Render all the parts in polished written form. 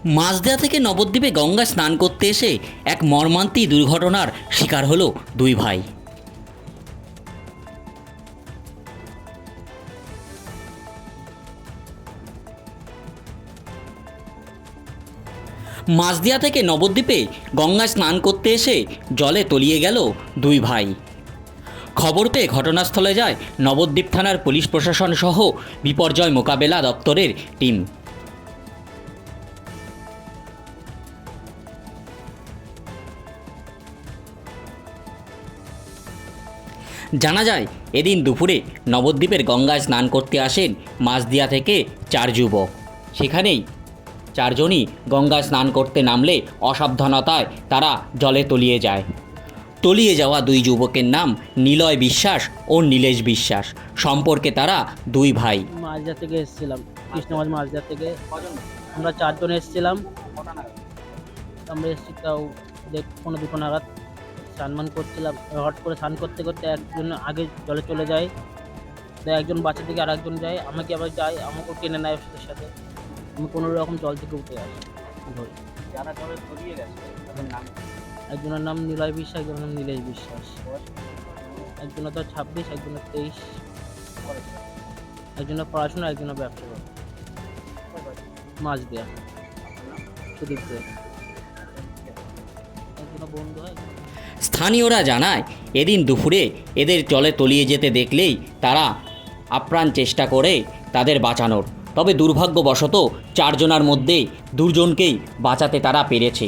মাঝদিয়া থেকে নবদ্বীপে গঙ্গা স্নান করতে এসে এক মর্মান্তিক দুর্ঘটনার শিকার হলো দুই ভাই। মাঝদিয়া থেকে নবদ্বীপে গঙ্গা স্নান করতে এসে জলে তলিয়ে গেল দুই ভাই। খবর পেয়ে ঘটনাস্থলে যায় নবদ্বীপ থানার পুলিশ প্রশাসন সহ বিপর্যয় মোকাবেলা দপ্তরের টিম। জানা যায় এদিন দুপুরে নবদ্বীপের গঙ্গায় স্নান করতে আসেন মাঝদিয়া থেকে চার যুবক। সেখানেই চারজনই গঙ্গায় স্নান করতে নামলে অসাবধানতায় তারা জলে তলিয়ে যায়। তলিয়ে যাওয়া দুই যুবকের নাম নিলয় বিশ্বাস ও নীলেশ বিশ্বাস। সম্পর্কে তারা দুই ভাই। মাঝদিয়া থেকে এসেছিলাম, কৃষ্ণগঞ্জ মাঝদিয়া থেকে আমরা চারজন এসেছিলাম। আমরা এসেছি তাও 1:30 নাগাদ। স্নান করছিলাম, হট করে স্নান করতে করতে একজন আগে জলে চলে যায়, একজন বাচ্চা থেকে আর একজন যায়, আমাকে আবার যায়, আমাকেও টেনে নেয় সাথে সাথে। আমি কোনো রকম জল থেকে উঠে আসি। যারা জলে তলিয়ে গেছে তাদের নাম? একজনের নাম নিলয় বিশ্বাস, একজনের নাম নীলেশ বিশ্বাস। একজনের তো 26, একজনের 23, একজনের পড়াশোনা, একজনের ব্যবসা করে। মাঝদিয়া সুদীপ দে, একজনের বন্ধু হয়। স্থানীয়রা জানায় এদিন দুপুরে এদের জলে তলিয়ে যেতে দেখলেই তারা আপ্রাণ চেষ্টা করে তাদের বাঁচানোর। তবে দুর্ভাগ্যবশত চারজনের মধ্যে দুজনকেই বাঁচাতে তারা পেরেছে।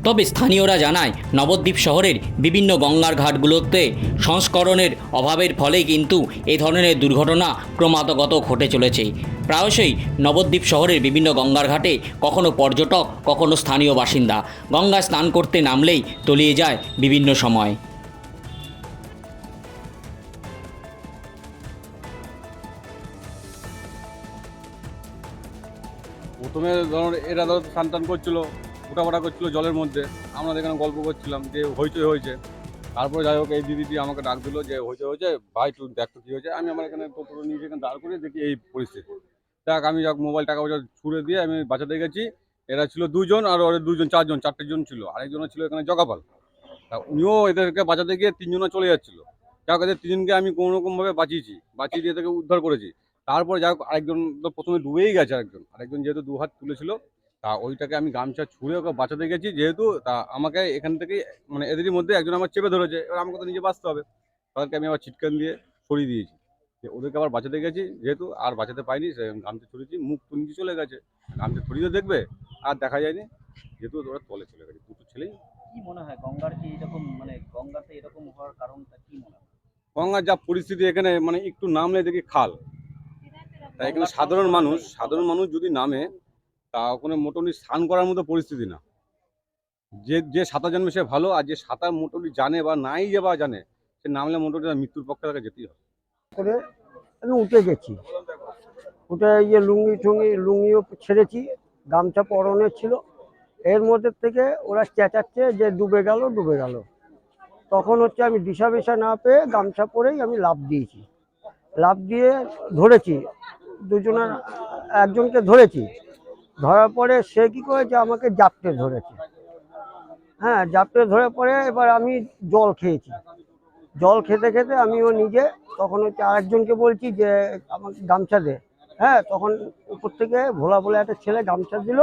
তবে স্থানীয়রা জানায় নবদ্বীপ শহরের বিভিন্ন গঙ্গার ঘাটগুলোতে সংস্করণের অভাবের ফলে কিন্তু এ ধরনের দুর্ঘটনা ক্রমাগত ঘটে চলেছে। প্রায়শই নবদ্বীপ শহরের বিভিন্ন গঙ্গার ঘাটে কখনো পর্যটক, কখনো স্থানীয় বাসিন্দা গঙ্গায় স্নান করতে নামলেই তলিয়ে যায় বিভিন্ন সময়। প্রথমে ধরুন এরা স্নান টান করছিল, ওঠাফাটা করছিল জলের মধ্যে, আমরা এখানে গল্প করছিলাম যে হইচই হয়েছে। তারপরে যাই হোক এই দিদিটি আমাকে ডাক দিল যে হইচই হয়েছে, ভাই তুই দেখ তো কী হয়েছে। আমি আমার এখানে টোটো নিয়ে এখানে দাঁড় করে দেখি এই পরিস্থিতি। দেখ আমি মোবাইল টাকা পয়সা ছুড়ে দিয়ে আমি বাঁচাতে গেছি। এরা ছিল দুজন, আর ওরা দুজন, চারটে জন ছিল, আরেকজন ছিল এখানে জগাপাল। তা উনিও এদেরকে বাঁচাতে গিয়ে তিনজনে চলে যাচ্ছিল। যাক এদের তিনজনকে আমি কোনো রকমভাবে বাঁচিয়ে দিয়ে থেকে উদ্ধার করেছি। তারপরে যাই হোক আরেকজন তো প্রথমে ডুবেই গেছে, আরেকজন যেহেতু দু হাত তুলেছিল, তা ওইটাকে আমি গামছা ছুঁড়ে ওকে বাঁচাতে গেছি। যেহেতু তা আমাকে এখান থেকেই মানে এদেরই মধ্যে একজন আমার চেপে ধরেছে, এবার আমাকে তো নিজে বাঁচতে হবে। তাদেরকে আমি আবার ছিটকান দিয়ে সরিয়ে দিয়েছি, যে ওদেরকে আবার বাঁচাতে গেছি, যেহেতু আর বাঁচাতে পাইনি সে গামছা ছড়িয়েছি, মুখ তো নিচে চলে গেছে, গামছা ছড়িয়ে দেখবে আর দেখা যায়নি, যেহেতু ওরা তলে চলে গেছে দুটো ছেলেই। কি মনে হয় গঙ্গার কি এরকম মানে গঙ্গাতে এরকম হওয়ার কারণটা কি মনে হয়? গঙ্গার যা পরিস্থিতি এখানে, মানে একটু নামলে দেখি খাল, তাই এখানে সাধারণ মানুষ যদি নামে তা ওখানে মোটামুটি স্নান করার মতো পরিস্থিতি না। যে যে সাঁতার জানবে সে ভালো, আর যে সাঁতার মোটামুটি জানে বা নাই যে বা জানে সে নামলে মোটামুটি মৃত্যুর পক্ষে তাকে যেতেই হবে। করে আমি উঠে গেছি, উঠে এই যে লুঙ্গিও ছেড়েছি, গামছা পরনে ছিল। এর মধ্যে থেকে ওরা চেঁচাচ্ছে যে ডুবে গেল ডুবে গেল। তখন হচ্ছে আমি দিশা না পেয়ে গামছা পরেই আমি লাফ দিয়েছি, লাফ দিয়ে ধরেছি দুজনের, একজনকে ধরেছি। ধরার পরে সে কি করেছে আমাকে জাপটে ধরেছে। হ্যাঁ, জাপটে ধরে পরে এবার আমি জল খেয়েছি। জল খেতে খেতে আমিও নিজে তখন হচ্ছে আরেকজনকে বলছি যে আমাকে গামছা দে। হ্যাঁ, তখন উপর থেকে ভোলা বলে একটা ছেলে গামছা দিল,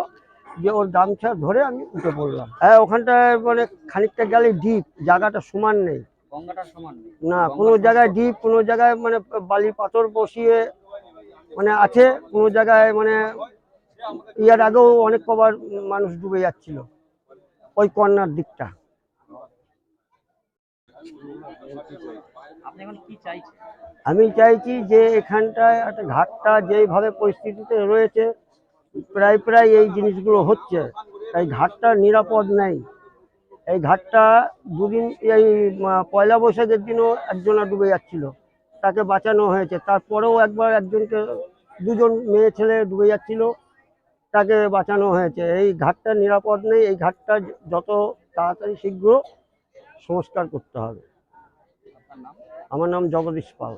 যে ওর গামছা ধরে আমি উঠে পড়লাম। হ্যাঁ, ওখানটায় মানে খানিকটা গেলে ডিপ, জায়গাটা সমান নেই। গঙ্গাটার সমান নেই না, কোনো জায়গায় ডিপ, কোনো জায়গায় মানে বালি পাথর বসিয়ে মানে আছে, কোনো জায়গায় মানে ইয়ার আগেও অনেক কবার মানুষ ডুবে যাচ্ছিল ওই কর্নার দিকটা। আপনি এখন কি চাইছেন? আমি চাইছি যে এখানটায় একটা ঘাটটা যেইভাবে পরিস্থিতিতে রয়েছে, প্রায় এই জিনিসগুলো হচ্ছে, তাই ঘাটটা নিরাপদ নেই। এই ঘাটটা দুদিন, এই পয়লা বৈশাখের দিনও একজনা ডুবে যাচ্ছিল, তাকে বাঁচানো হয়েছে। তারপরেও একবার একজনকে, দুজন মেয়ে ছেলে ডুবে যাচ্ছিল, তাকে বাঁচানো হয়েছে। এই ঘাটটা নিরাপদ নেই, এই ঘাটটা যত তাড়াতাড়ি শীঘ্র সংস্কার করতে হবে। আমার নাম জগদীশ পাল।